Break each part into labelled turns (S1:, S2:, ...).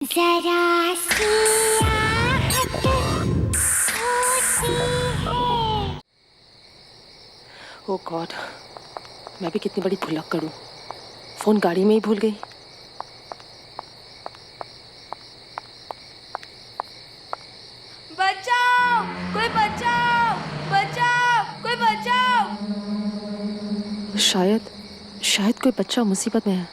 S1: जरा सी आहट होती है।
S2: ओ गॉड, मैं भी कितनी बड़ी भुलक्कड़ करूं। फोन गाड़ी में ही भूल गई।
S3: बचाओ, कोई बचाओ, बचाओ, कोई बचाओ।
S2: शायद कोई बच्चा मुसीबत में है।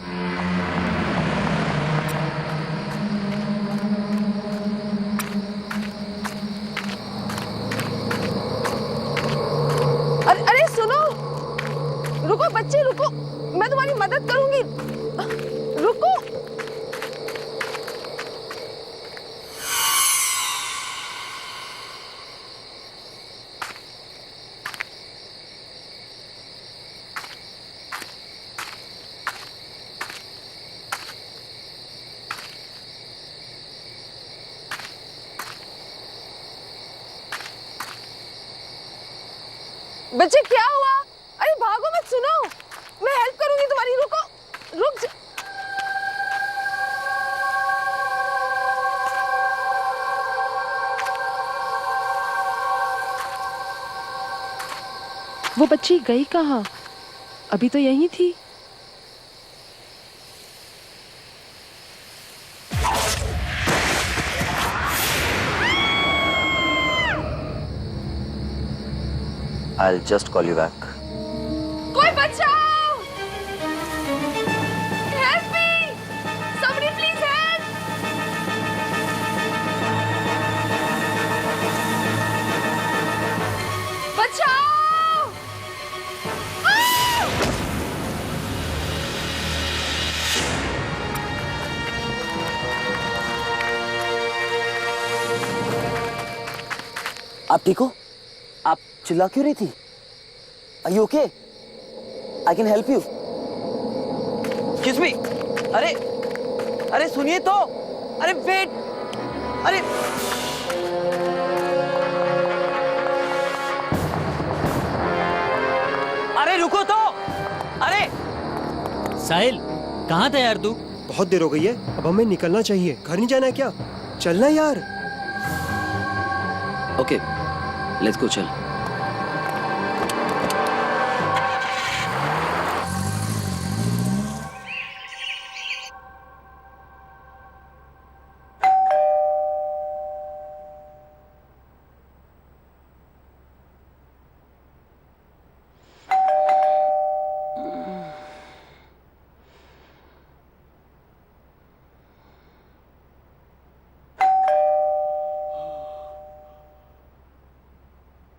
S4: अरे सुनो, रुको बच्चे रुको, मैं तुम्हारी मदद करूंगी, रुको। बच्चे क्या हुआ? अरे भागो मत, सुनो, मैं हेल्प करूंगी तुम्हारी, रुको, रुक जा।
S2: वो बच्ची गई कहाँ? अभी तो यहीं थी।
S5: I'll just call you back.
S4: कोई बचाओ! Help me! Somebody please help! बचाओ!
S5: आप ठीक हो? आप चिल्ला क्यों रही थी? Are you okay? I can help you. Excuse me. अरे सुनिए तो. अरे wait. अरे रुको तो. अरे
S6: साहिल, कहाँ था यार तू?
S7: बहुत देर हो गई है, अब हमें निकलना चाहिए। घर नहीं जाना है क्या? चलना यार।
S5: ओके, लेट्स गो, चल.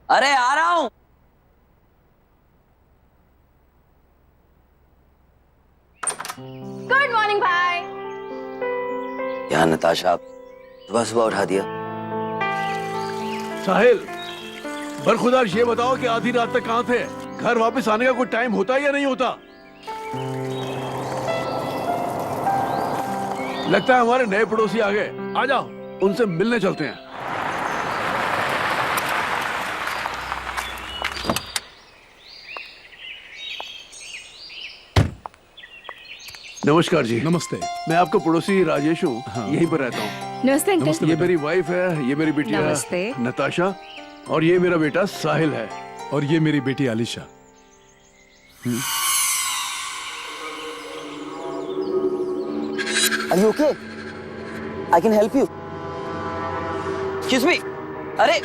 S5: अरे आ रहा हूं.
S4: गुड मॉर्निंग भाई।
S5: यार नताशा, आप सुबह सुबह उठा दिया.
S8: साहिल, बरखुदार ये बताओ कि आधी रात तक कहाँ थे? घर वापस आने का कोई टाइम होता है या नहीं होता? लगता है हमारे नए पड़ोसी आ गए. आ जाओ, उनसे मिलने चलते हैं. नमस्कार जी.
S6: नमस्ते।
S8: मैं आपका पड़ोसी राजेश हूँ. हाँ। यहीं पर रहता हूँ.
S4: नमस्ते अंकल।
S8: ये मेरी वाइफ है, ये मेरी बिटिया
S4: नमस्ते।
S8: नताशा, और ये मेरा बेटा साहिल है.
S6: और ये मेरी बेटी Alisha.
S5: Are you okay? I can help you. Excuse me. अरे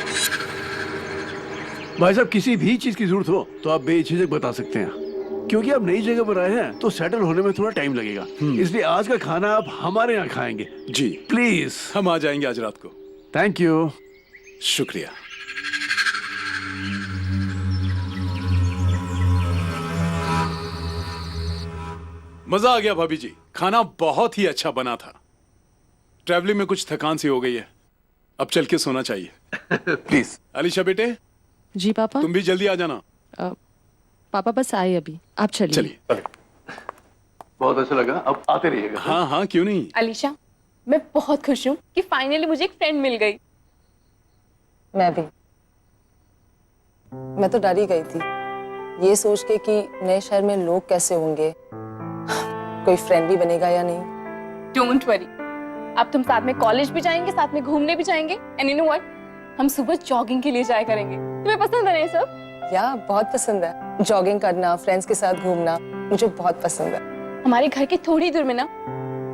S8: भाई साहब, किसी भी चीज की जरूरत हो तो आप बेझिझक बता सकते हैं, क्योंकि आप नई जगह पर आए हैं तो सेटल होने में थोड़ा टाइम लगेगा. इसलिए आज का खाना आप हमारे यहाँ खाएंगे.
S6: जी,
S8: प्लीज.
S6: हम आ जाएंगे आज रात को।
S8: Thank you.
S6: शुक्रिया। मजा आ गया भाभी जी, खाना बहुत ही अच्छा बना था। ट्रैवलिंग में कुछ थकान सी हो गई है, अब चल के सोना चाहिए।
S8: प्लीज.
S6: आलिशा बेटे,
S2: जी पापा।
S6: तुम भी जल्दी आ जाना।
S2: पापा बस आए अभी, आप चलिए।
S6: चलिए।
S8: बहुत अच्छा लगा, अब आते रहिएगा.
S6: हाँ हाँ, क्यों नहीं।
S3: अलीशा, मैं बहुत खुश हूँ कि फाइनली मुझे एक फ्रेंड मिल गई।
S4: मैं भी। मैं तो डर ही गई थी, ये सोच के कि नए शहर में लोग कैसे होंगे, कोई फ्रेंड भी बनेगा या नहीं।
S3: डोंट वरी,
S4: अब तुम साथ में कॉलेज भी जाएंगे, साथ में घूमने भी जाएंगे, एंड यू नो व्हाट, हम सुबह जॉगिंग के लिए जाया करेंगे। तुम्हें पसंद है ना ये सब?
S9: या बहुत पसंद है, जॉगिंग करना, फ्रेंड्स के साथ घूमना मुझे बहुत पसंद है।
S4: हमारे घर के थोड़ी दूर में ना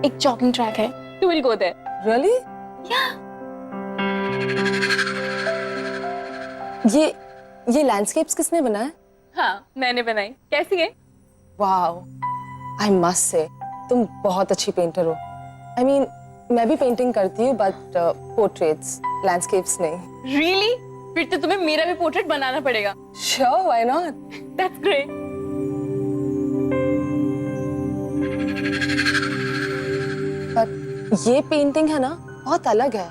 S4: एक जॉगिंग ट्रैक है, we will go there.
S9: Really? ये लैंडस्केप्स किसने बनाया?
S4: हाँ, मैंने बनाई। कैसी है?
S9: वाओ, आई मस्ट से तुम बहुत अच्छी पेंटर हो। आई मीन मैं भी पेंटिंग करती हूँ, बट पोर्ट्रेट्स, लैंडस्केप्स नहीं।
S4: रियली? फिर तो तुम्हें मेरा भी पोर्ट्रेट बनाना पड़ेगा।
S9: Sure, why not?
S4: That's great.
S9: But ये पेंटिंग है ना, बहुत अलग है।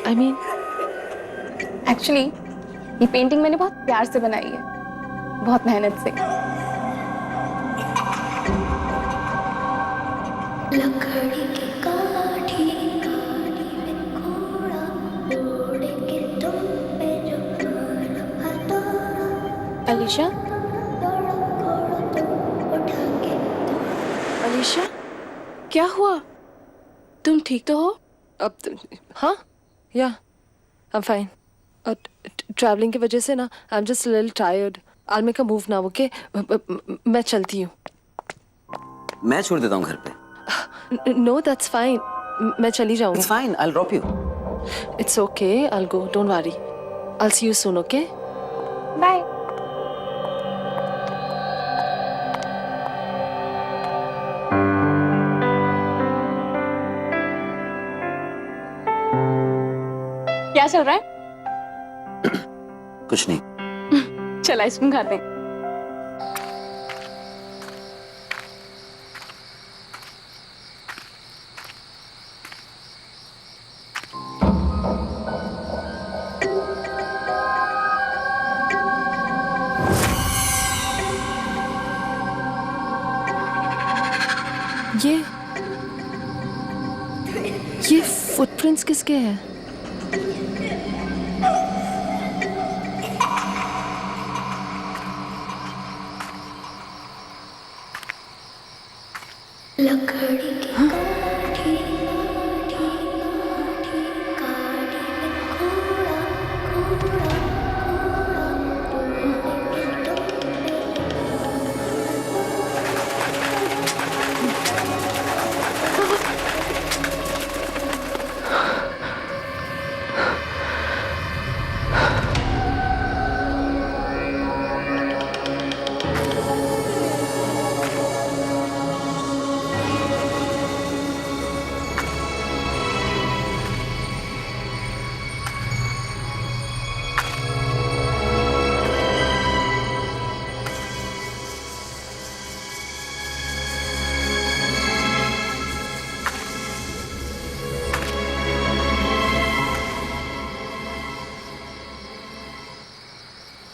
S4: आई मीन एक्चुअली ये पेंटिंग मैंने बहुत प्यार से बनाई है, बहुत मेहनत से।
S1: लकड़ी की काठी में घोड़ा उड़ के तुम पे जो हथौड़ा
S4: अलीशा,
S1: उठा के
S4: अलीशा, क्या हुआ? तुम ठीक तो हो?
S2: अब हाँ, या आई एम फाइन। ट्रैवलिंग की वजह से ना I am just little tired. I make a move now, okay? मैं चलती हूँ।
S5: मैं छोड़ देता हूँ घर पे।
S2: नो दैट्स फाइन, मैं चली जाऊंगी।
S5: It's fine, I will drop you.
S2: It's okay, I will go, don't worry. I will see you soon, okay?
S4: Bye. क्या चल रहा है?
S5: कुछ नहीं।
S4: चल आइसक्रीम खाते हैं।
S2: ये फुटप्रिंट्स किसके हैं?
S1: लकड़ी की काठी काठी में घोड़ा घोड़ा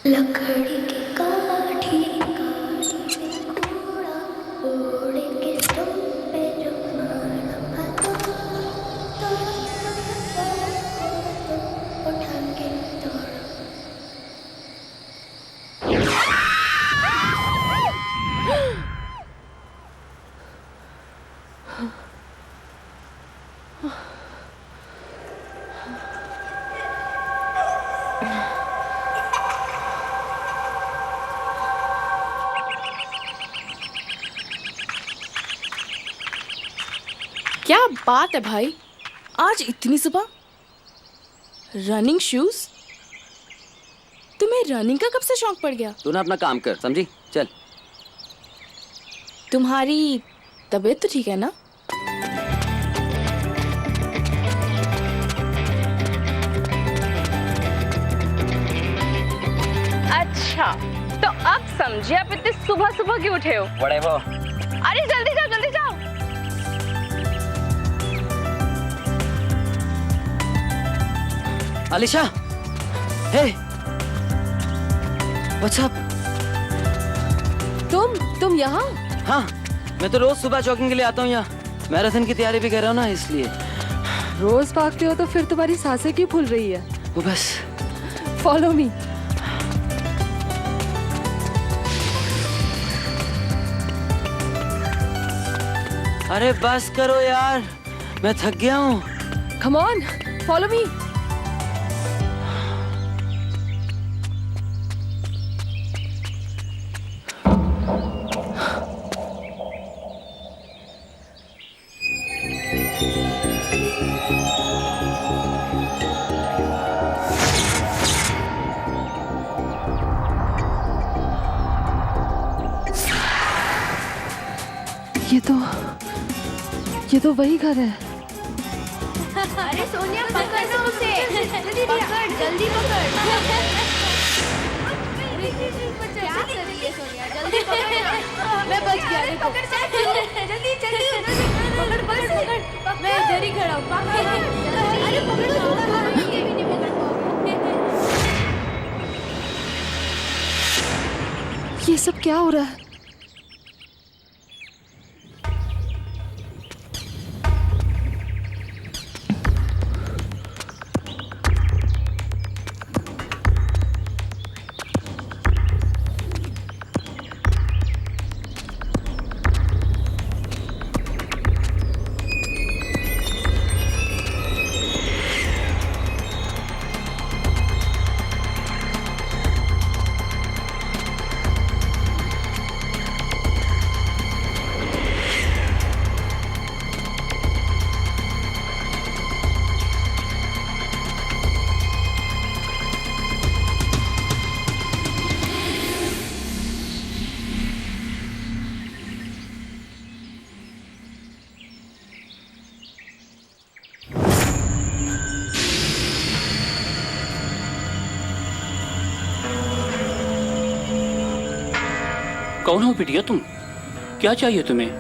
S1: लकड़ी की काठी में घोड़ा उड़ के तुम पे जो उठा के तोड़।
S4: क्या बात है भाई, आज इतनी सुबह रनिंग शूज? तुम्हें रनिंग का कब से शौक पड़ गया?
S5: तू ना अपना काम कर, समझी? चल।
S4: तुम्हारी तबीयत तो ठीक है ना? अच्छा, तो अब समझे आप इतने सुबह सुबह क्यों उठे हो?
S5: Whatever.
S4: अरे जल्दी जाओ, जल्दी जाओ।
S5: Alisha, hey, what's up?
S2: तुम यहाँ?
S5: हाँ, मैं तो रोज सुबह जॉगिंग के लिए आता हूँ यहाँ। मैराथन की तैयारी भी कर रहा हूँ ना, इसलिए।
S2: रोज भागते हो तो फिर तुम्हारी सांसें क्यों फूल रही है?
S5: वो बस।
S2: Follow me.
S5: अरे बस करो यार, मैं थक गया हूँ।
S2: Come on, follow me. ये तो वही घर है।
S3: अरे सोनिया पकड़ ना उसे, जल्दी पकड़, जल्दी पकड़। क्या कर रही है सोनिया, जल्दी पकड़ ना। मैं बच गया, देखो। जल्दी जल्दी पकड़ पकड़ पकड़। मैं इधर ही खड़ा हूँ, पकड़। अरे पकड़ो, ये भी नहीं पकड़ पाओगे।
S2: ये सब क्या हो रहा है?
S10: कौन हो बिटिया तुम? क्या चाहिए तुम्हें?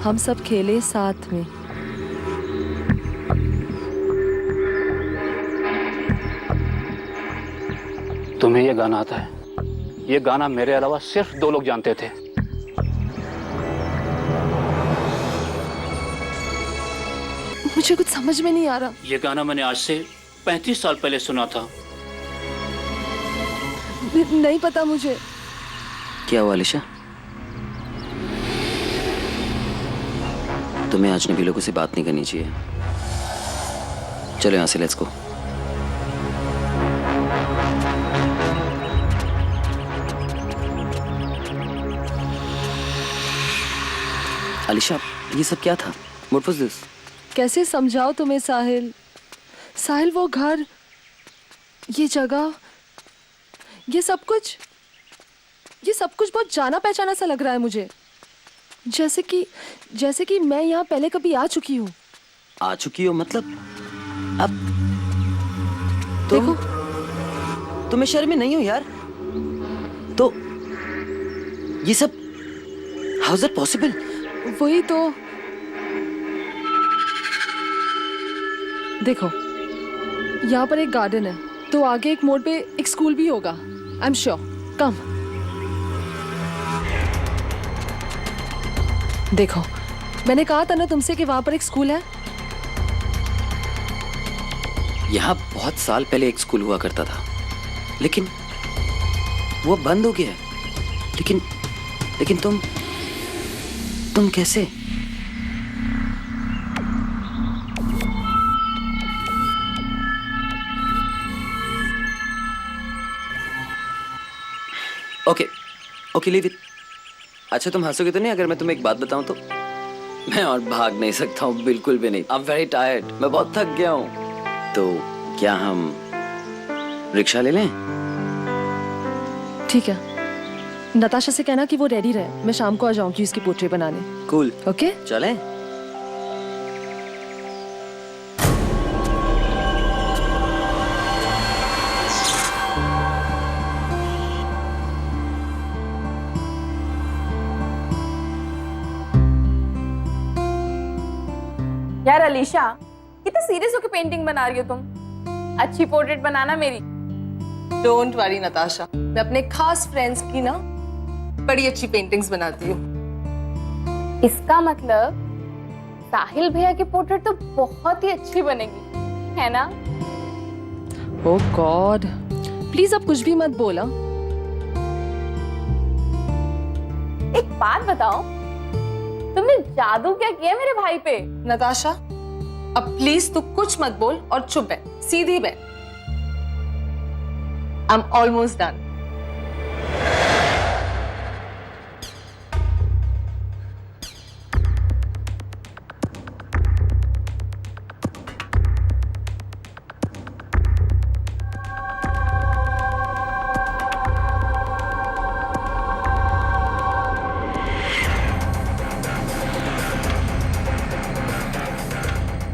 S2: हम सब खेले साथ में।
S10: तुम्हें ये गाना आता है? ये गाना मेरे अलावा सिर्फ 2 लोग जानते थे।
S2: मुझे कुछ समझ में नहीं आ रहा।
S10: ये गाना मैंने आज से 35 साल पहले सुना था।
S2: नहीं पता मुझे।
S5: क्या हुआ अलीशा? तुम्हें अजनबी लोगों से बात नहीं करनी चाहिए। चलो यहाँ से, लेट्स गो। अलीशा, ये सब क्या था? What was this?
S2: कैसे समझाओ तुम्हें साहिल? साहिल, वो घर, ये जगह, ये सब कुछ बहुत जाना पहचाना सा लग रहा है मुझे। जैसे कि मैं यहाँ पहले कभी आ चुकी हूँ।
S5: आ चुकी हो मतलब? अब
S2: देखो,
S5: तुम्हें शर्म नहीं हो यार? तो ये सब हाउ इज इट पॉसिबल?
S2: वही तो। देखो, यहाँ पर एक गार्डन है, तो आगे एक मोड़ पे एक स्कूल भी होगा। I am sure. कम देखो, मैंने कहा था ना तुमसे कि वहां पर एक स्कूल है।
S5: यहाँ बहुत साल पहले एक स्कूल हुआ करता था, लेकिन वो बंद हो गया है। लेकिन तुम कैसे? Okay leave it. अच्छा, तुम हंसोगे तो नहीं अगर मैं तुम्हें एक बात बताऊं तो? मैं और भाग नहीं सकता हूँ, बिल्कुल भी नहीं। आई एम वेरी टायर्ड, मैं बहुत थक गया हूँ। तो क्या हम रिक्शा ले लें?
S2: ठीक है, नताशा से कहना कि वो रेडी रहे, मैं शाम को आ जाऊंगी उसकी पोर्ट्रेट बनाने।
S5: कूल।
S2: ओके,
S5: चलें?
S4: यार अलीशा, कितने सीरियस होकर पेंटिंग बना रही हो तुम? अच्छी पोर्ट्रेट बनाना मेरी।
S9: डोंट वरी नताशा, मैं अपने खास फ्रेंड्स की ना बड़ी अच्छी पेंटिंग्स बनाती हूँ।
S4: इसका मतलब साहिल भैया की पोर्ट्रेट तो बहुत ही अच्छी बनेगी, है ना?
S2: ओह गॉड, प्लीज अब कुछ भी मत बोला।
S9: एक बात बताओ, तुमने जादू क्या किया मेरे भाई पे? नताशा, अब प्लीज तू कुछ मत बोल और चुप बैठ, सीधी बैठ। I am almost done.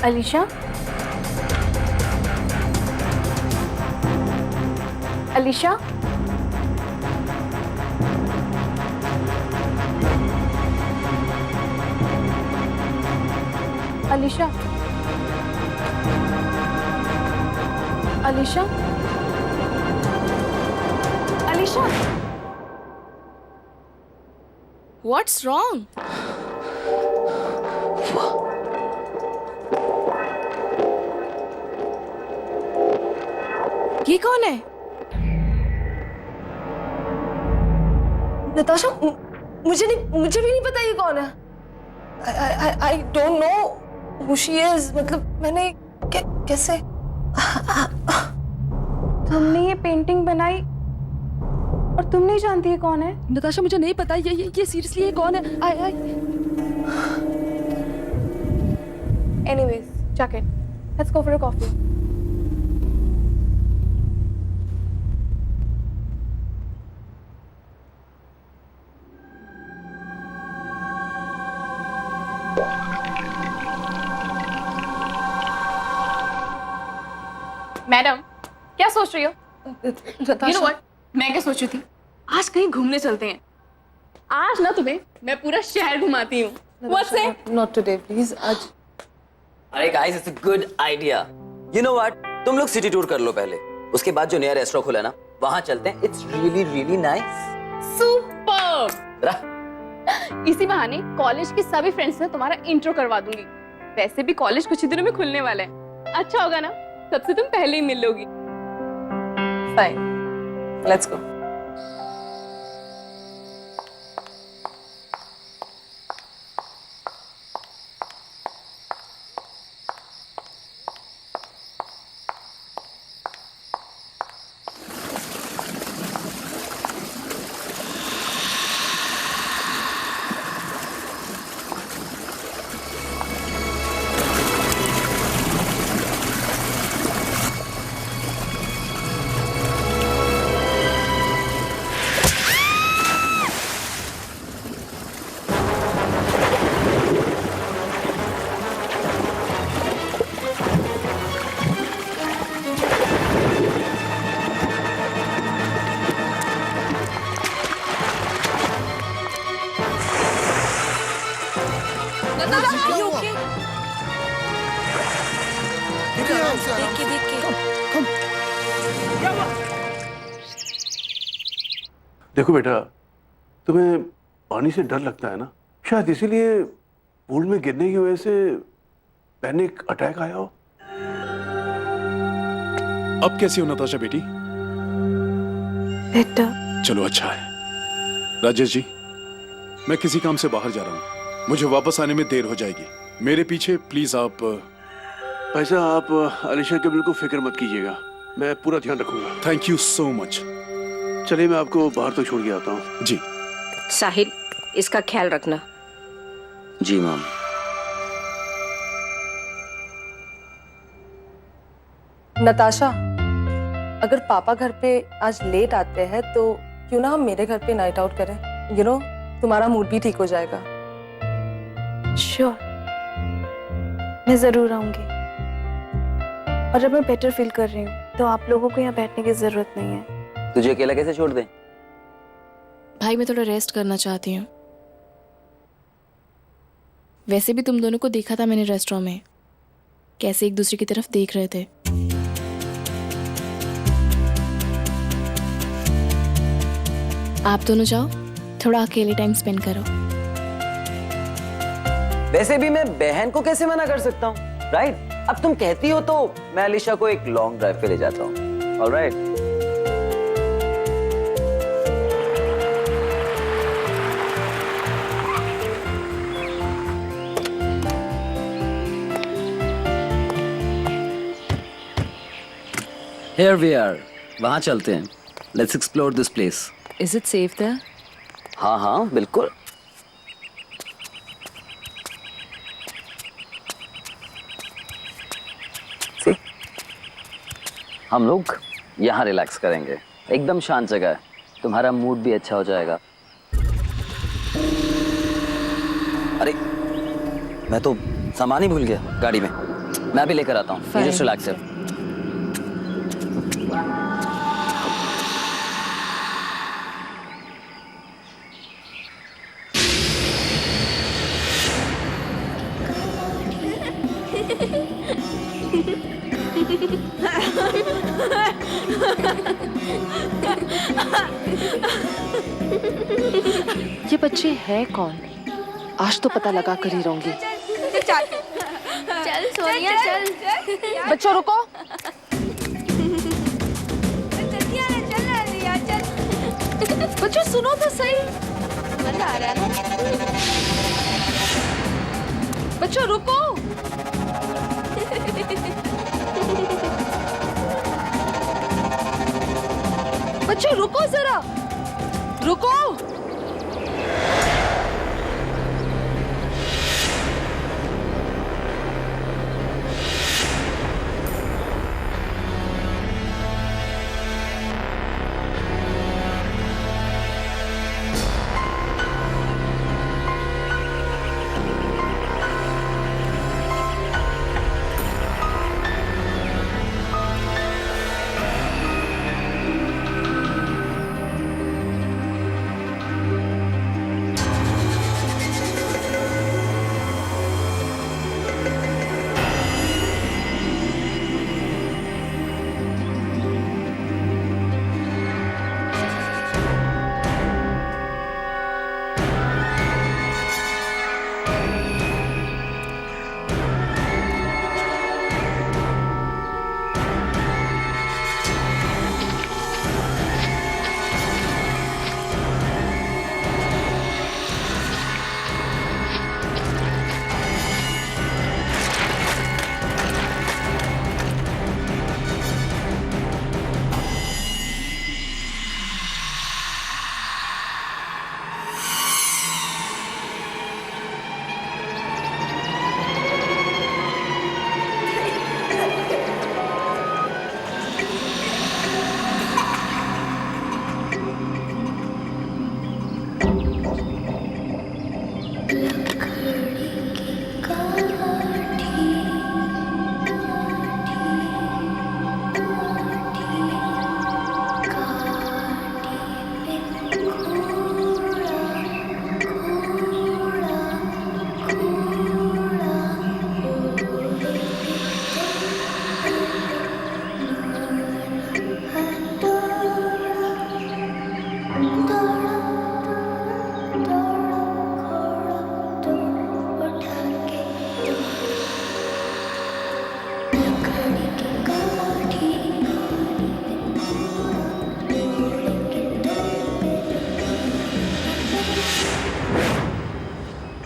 S3: Alisha, Alisha, Alisha, Alisha, Alisha,
S4: What's wrong? ये कौन है?
S9: नताशा, मुझे भी नहीं पता ये कौन है। I don't know who she is। मतलब मैंने कैसे?
S3: तुमने ये पेंटिंग बनाई और तुम नहीं जानती है कौन है?
S2: नताशा मुझे नहीं पता, ये सीरियसली ये कौन है? आई
S3: Anyways, chuck it. Let's go for a coffee.
S4: Madam, क्या सोच रही हो?
S9: Natasha,
S4: You know what? मैं क्या सोच रही थी? आज कहीं घूमने चलते हैं। आज ना तुम्हें मैं पूरा शहर घुमाती हूँ। What's it?
S9: Not today, please। आज
S5: अरे guys, it's a good idea. You know what, तुम लोग सिटी टूर कर लो पहले, उसके बाद जो नया रेस्टोरेंट खुला ना वहां चलते हैं। It's really really nice.
S4: Super. इसी बहाने कॉलेज के सभी फ्रेंड्स से तुम्हारा इंट्रो करवा दूंगी। वैसे भी कॉलेज कुछ ही दिनों में खुलने वाला है। अच्छा होगा ना, सबसे तुम पहले ही मिल लोगी।
S9: fine, let's go।
S8: देखो बेटा, तुम्हें पानी से डर लगता है ना, शायद इसीलिए पूल में गिरने की वजह से पैनिक अटैक आया हो।
S6: अब कैसी हो नताशा बेटी?
S3: बेटा,
S6: चलो अच्छा है। राजेश जी, मैं किसी काम से बाहर जा रहा हूँ, मुझे वापस आने में देर हो जाएगी। मेरे पीछे प्लीज आप।
S8: ऐसा आप अलीशा के बिल्कुल फिक्र मत कीजिएगा, मैं पूरा ध्यान रखूंगा।
S6: Thank you so much.
S8: चलिए मैं आपको बाहर तक छोड़ के आता हूँ।
S6: जी।
S11: साहिल, इसका ख्याल रखना।
S5: जी मैम।
S9: नताशा, अगर पापा घर पे आज लेट आते हैं तो क्यों ना हम मेरे घर पे नाइट आउट करें? यू नो, तुम्हारा मूड भी ठीक हो जाएगा।
S3: श्योर, मैं जरूर आऊंगी। और अब मैं बेटर फील कर रही हूँ तो आप लोगों को यहाँ बैठने की जरूरत नहीं है।
S5: तुझे अकेला कैसे छोड़ दें?
S4: भाई, मैं थोड़ा रेस्ट करना चाहती हूँ। वैसे भी तुम दोनों को देखा था मैंने रेस्टोरेंट में, कैसे एक दूसरे की तरफ देख रहे थे। आप दोनों जाओ, थोड़ा अकेले टाइम स्पेंड करो।
S5: वैसे भी मैं बहन को कैसे मना कर सकता हूँ, राइट? अब तुम कहती हो तो मैं अलीशा को एक लॉन्ग ड्राइव पे ले जाता हूँ। All right.
S12: Here we are. वहाँ चलते हैं. Let's explore this place.
S2: Is it safe there?
S5: हाँ हाँ बिल्कुल. See? हम लोग यहाँ रिलैक्स करेंगे. एकदम शांत जगह है. तुम्हारा मूड भी अच्छा हो जाएगा. अरे मैं तो सामान ही भूल गया गाड़ी में. मैं भी लेकर आता हूँ. You just relax here.
S2: ये बच्चे हैं कौन? आज तो पता लगा कर ही रहूंगी.
S3: चल सोनिया चल.
S2: बच्चों रुको.
S3: जल्दी आना चल रिया चल.
S2: बच्चों सुनो तो सही.
S3: मजा आ रहा है ना.
S2: बच्चों रुको. बच्चों रुको जरा. रुको.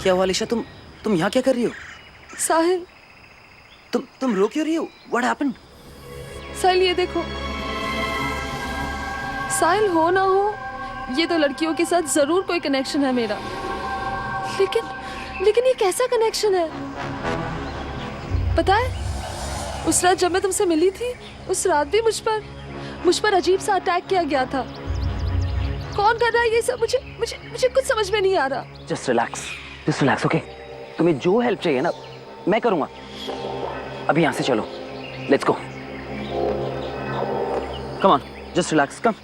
S5: क्या हुआ अलीशा? तुम यहाँ क्या कर रही हो?
S2: साहिल.
S5: तुम रो क्यों रही हो? What happened?
S2: साहिल ये देखो. साहिल हो ना हो ये तो लड़कियों के साथ जरूर कोई कनेक्शन है मेरा. लेकिन ये कैसा कनेक्शन है? पता है उस रात जब मैं तुमसे मिली थी उस रात भी मुझ पर अजीब सा अटैक किया गया था. कौन कर रहा है ये सब? मुझे कुछ समझ में नहीं आ रहा.
S5: Just relax, okay? तुम्हें जो हेल्प चाहिए ना मैं करूंगा. अभी यहाँ से चलो. Let's go. Come on, just relax. Come.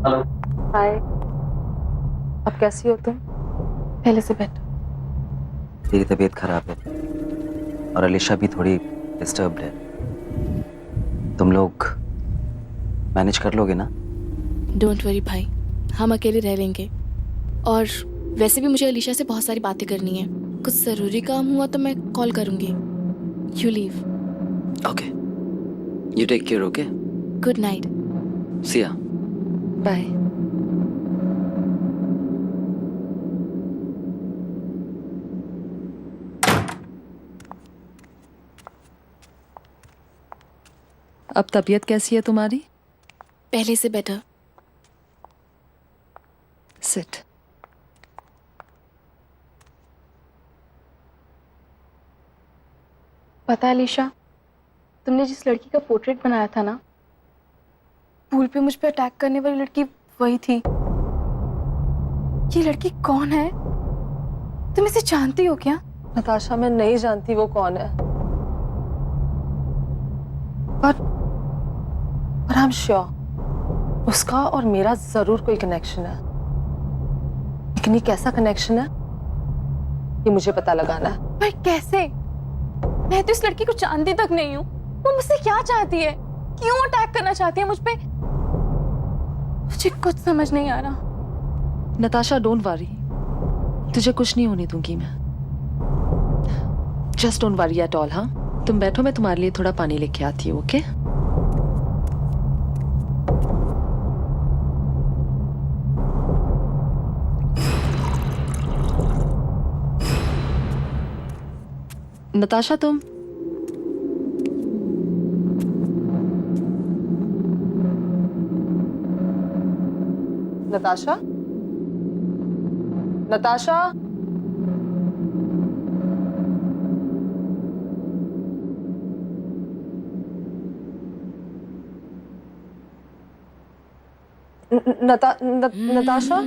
S2: Hello. Hi.
S9: कैसी हो तुम? पहले से बेटर।
S5: तेरी तबीयत खराब है और अलीशा भी थोड़ी डिस्टर्ब्ड है। तुम लोग मैनेज कर लोगे ना?
S4: डोंट वरी भाई, हम अकेले रह लेंगे। और वैसे भी मुझे अलीशा से बहुत सारी बातें करनी है। कुछ ज़रूरी काम हुआ तो मैं कॉल करूँगी। You leave.
S5: Okay, you take care. Okay,
S4: good night.
S5: See ya.
S2: Bye. अब तबीयत कैसी है तुम्हारी?
S4: पहले से बेटर।
S2: सिट।
S3: पता है अलीशा, तुमने जिस लड़की का पोर्ट्रेट बनाया था ना, पूल पे मुझ पे अटैक करने वाली लड़की वही थी। ये लड़की कौन है? तुम इसे जानती हो क्या?
S9: नताशा, मैं नहीं जानती वो कौन है, पर आई एम श्योर उसका और मेरा जरूर कोई कनेक्शन है। लेकिन ये कैसा कनेक्शन है, ये मुझे पता लगाना है।
S3: पर कैसे? मैं तो इस लड़की को जानती तक नहीं हूँ। वो मुझसे क्या चाहती है? क्यों अटैक करना चाहती है मुझ पे? मुझे कुछ समझ नहीं आ रहा।
S2: नताशा, डोंट वरी, तुझे कुछ नहीं होने दूंगी मैं। Just don't worry at all. हाँ, तुम बैठो, मैं तुम्हारे लिए थोड़ा पानी लेके आती हूँ। ओके? नताशा, तुम
S9: नताशा, नताशा, नताशा,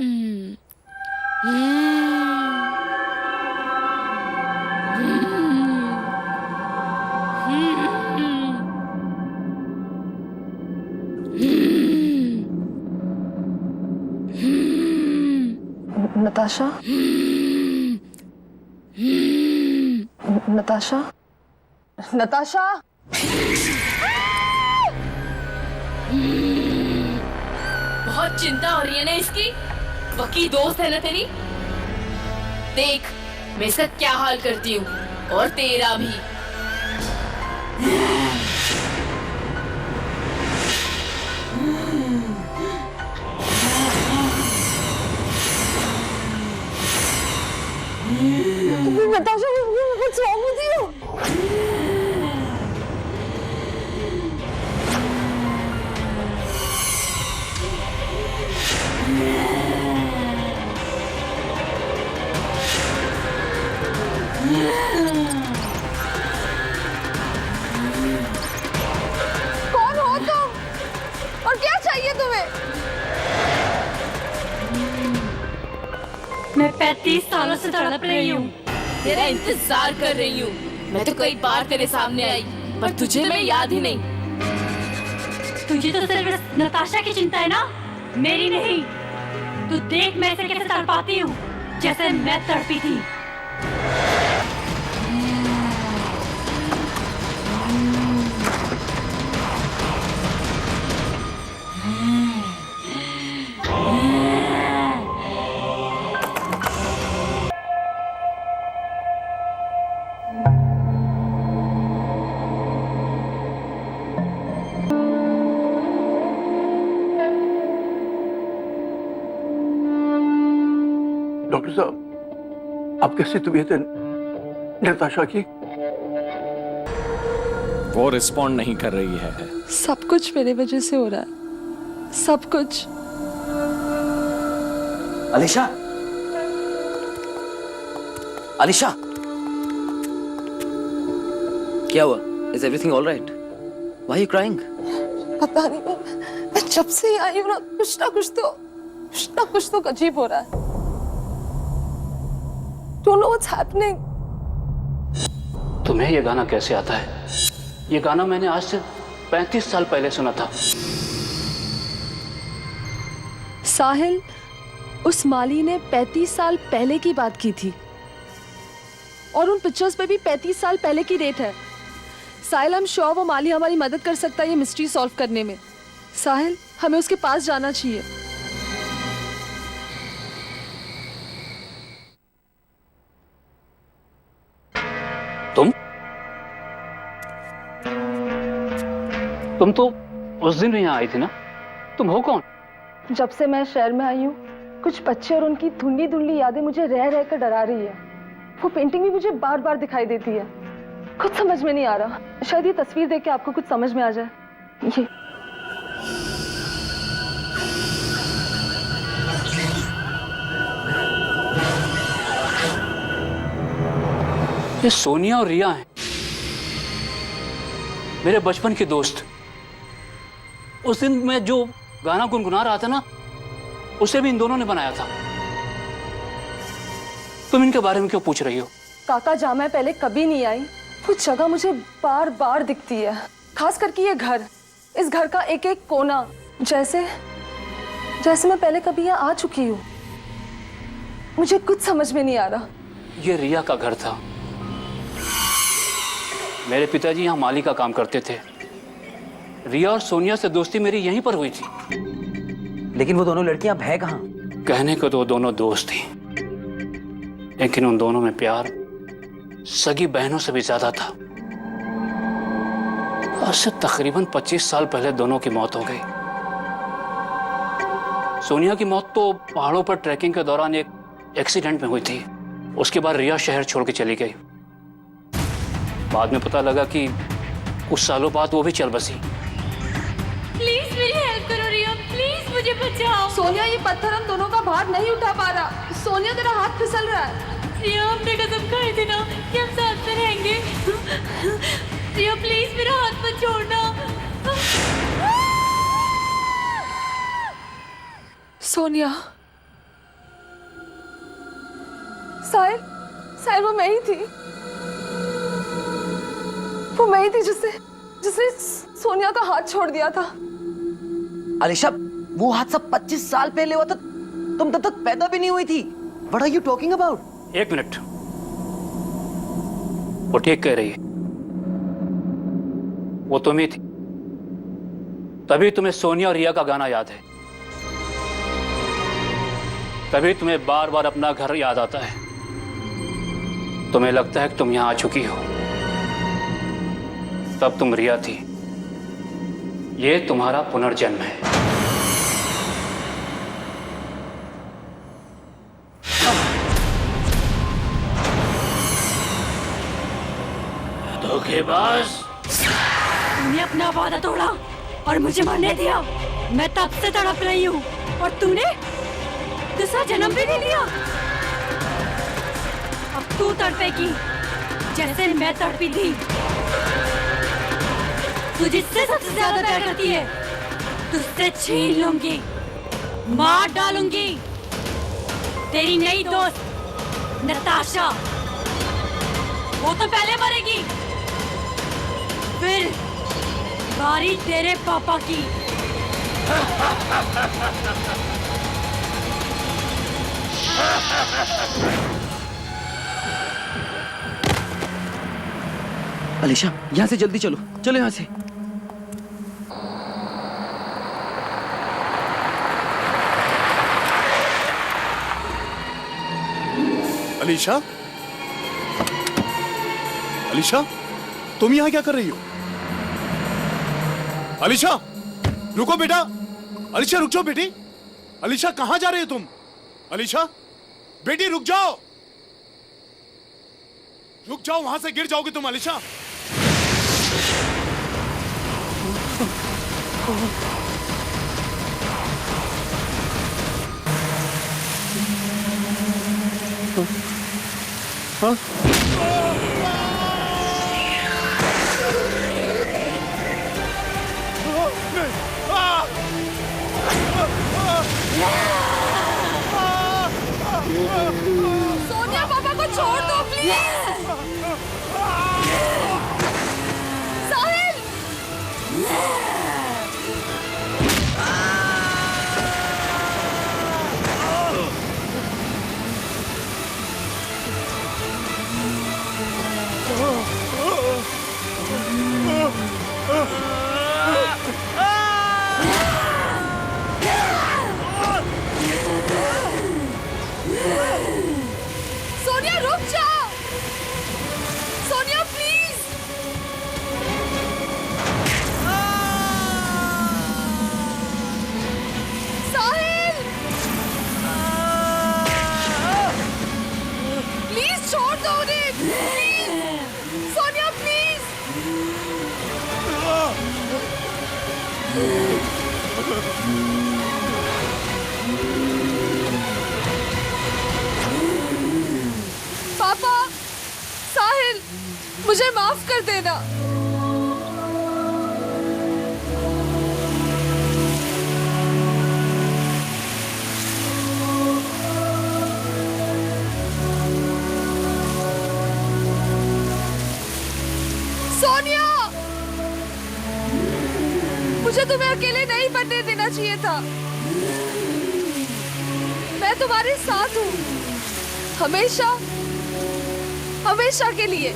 S9: नताशा, नताशा, नताशा।
S4: बहुत चिंता हो रही है ना इसकी? वकी दोस्त है ना तेरी? देख मैं इसका क्या हाल करती हूँ, और तेरा भी।
S9: Natasha, what's wrong with you? कौन हो तुम? और क्या चाहिए तुम्हें?
S3: मैं 35 सालों से तड़प रही हूँ।
S4: तेरा इंतजार कर रही हूँ। मैं तो कई बार तेरे सामने आई, पर तुझे मैं याद ही नहीं।
S3: तुझे तो सिर्फ नताशा की चिंता है ना, मेरी नहीं। तू देख मैं इसे कैसे तड़पाती हूँ, जैसे मैं तड़पी थी।
S8: डॉक्टर साहब, आप कैसी तबीयत है नताशा की?
S12: वो रिस्पॉन्ड नहीं कर रही है।
S2: सब कुछ मेरे वजह से हो रहा है, सब कुछ।
S5: अलीशा, अलीशा, क्या हुआ? Is everything all right? Why you crying?
S9: पता नहीं, मैं जब से ही आई हूँ ना, कुछ ना कुछ तो अजीब हो रहा है। Don't know what's happening.
S10: तुम्हें ये गाना कैसे आता है? ये गाना मैंने आज से 35 साल पहले सुना था।
S2: साहिल, उस माली ने 35 साल पहले की बात की थी और उन पिक्चर्स पे भी 35 साल पहले की डेट है। साहिल, हम श्योर वो माली हमारी मदद कर सकता है ये मिस्ट्री सॉल्व करने में। साहिल, हमें उसके पास जाना चाहिए।
S10: तुम तो उस दिन भी यहाँ आई थी ना? तुम हो कौन?
S9: जब से मैं शहर में आई हूँ, कुछ बच्चे और उनकी धुंधली धुंधली यादें मुझे रह रह कर डरा रही है। वो पेंटिंग भी मुझे बार बार दिखाई देती है। कुछ समझ में नहीं आ रहा। शायद ये तस्वीर देख के आपको कुछ समझ में आ जाए।
S10: ये सोनिया और रिया हैं, मेरे बचपन के दोस्त। उस दिन मैं जो गाना गुनगुना रहा था ना, उसे भी इन दोनों ने बनाया था। तुम इनके बारे में क्यों पूछ रही हो?
S9: काका, जहाँ मैं पहले कभी नहीं आई, वो जगह मुझे बार बार दिखती है। खास करके ये घर, इस घर का एक एक कोना, जैसे जैसे मैं पहले कभी यहाँ आ चुकी हूँ। मुझे कुछ समझ में नहीं आ रहा।
S10: ये रिया का घर था। मेरे पिताजी यहाँ माली का काम करते थे। रिया और सोनिया से दोस्ती मेरी यहीं पर हुई थी।
S5: लेकिन वो दोनों लड़कियां अब है कहाँ?
S10: कहने को तो वो दोनों दोस्त थी, लेकिन उन दोनों में प्यार सगी बहनों से भी ज्यादा था। आज से तकरीबन 25 साल पहले दोनों की मौत हो गई। सोनिया की मौत तो पहाड़ों पर ट्रैकिंग के दौरान एक एक्सीडेंट में हुई थी। उसके बाद रिया शहर छोड़ के चली गई। बाद में पता लगा कि कुछ सालों बाद वो भी चल बसी।
S3: प्लीज मेरी हेल्प करो रिया, प्लीज मुझे बचाओ।
S9: सोनिया, ये पत्थर हम दोनों का भार नहीं उठा पा रहा। सोनिया, तेरा हाथ फिसल रहा है।
S3: रिया, हमने कसम खाई थी ना कि हम साथ में रहेंगे। रिया प्लीज मेरा हाथ मत छोड़ना।
S9: सोनिया, साहिल, साहिल, वो मैं ही थी। वो मैं ही थी जिसने सोनिया का हाथ छोड़ दिया था।
S5: अलीशा, वो हादसा 25 साल पहले हुआ था। तुम तब तक पैदा भी नहीं हुई थी। What are you talking about?
S10: एक मिनट, वो ठीक कह रही है। वो तुम ही थी, तभी तुम्हें सोनिया और रिया का गाना याद है। तभी तुम्हें बार बार अपना घर याद आता है। तुम्हें लगता है कि तुम यहां आ चुकी हो। तब तुम रिया थी। ये तुम्हारा पुनर्जन्म है। धोखेबाज,
S3: तूने अपना वादा तोड़ा और मुझे मरने दिया। मैं तब से तड़प रही हूँ और तूने दूसरा जन्म भी नहीं लिया। अब तू तड़पेगी जैसे मैं तड़पी थी। तू जिससे सबसे ज्यादा प्यार करती है, तुझसे छीन लूंगी, मार डालूंगी। तेरी नई दोस्त नताशा, वो तो पहले मरेगी, फिर बारी तेरे पापा की।
S5: अलीशा, यहाँ से जल्दी चलो, चलो यहाँ से।
S6: अलीशा, अलीशा, तुम यहाँ क्या कर रही हो? अलीशा, रुको बेटा। अलीशा, रुक जाओ बेटी। अलीशा, कहाँ जा रही हो तुम? अलीशा, बेटी रुक जाओ, रुक जाओ, वहां से गिर जाओगे तुम। अलीशा, हाँ?
S3: सोनिया, पापा को छोड़ दो प्लीज। साहिल,
S2: सोनिया रुक जाओ। सोनिया प्लीज। साहिल प्लीज छोड़ दो उन्हें। Please Sonia please. पापा साहिल मुझे माफ कर देना। सोनिया मुझे तुम्हें अकेले नहीं बनने देना चाहिए था। मैं तुम्हारे साथ हूँ हमेशा हमेशा के लिए।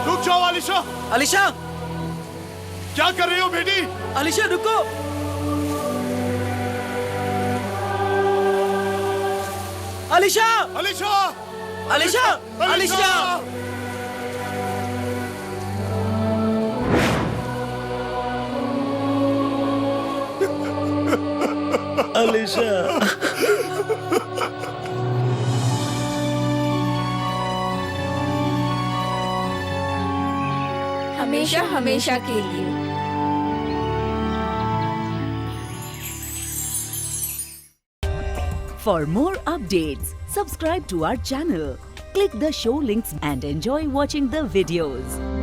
S6: रुक जाओ अलीशा।
S5: अलीशा
S6: क्या कर रही हो बेटी?
S5: अलीशा रुको। अलीशा
S6: अलीशा
S5: अलीशा अलीशा अलीशा
S3: हमेशा हमेशा के लिए।
S13: For more updates, subscribe to our channel, click the show links and enjoy watching the videos.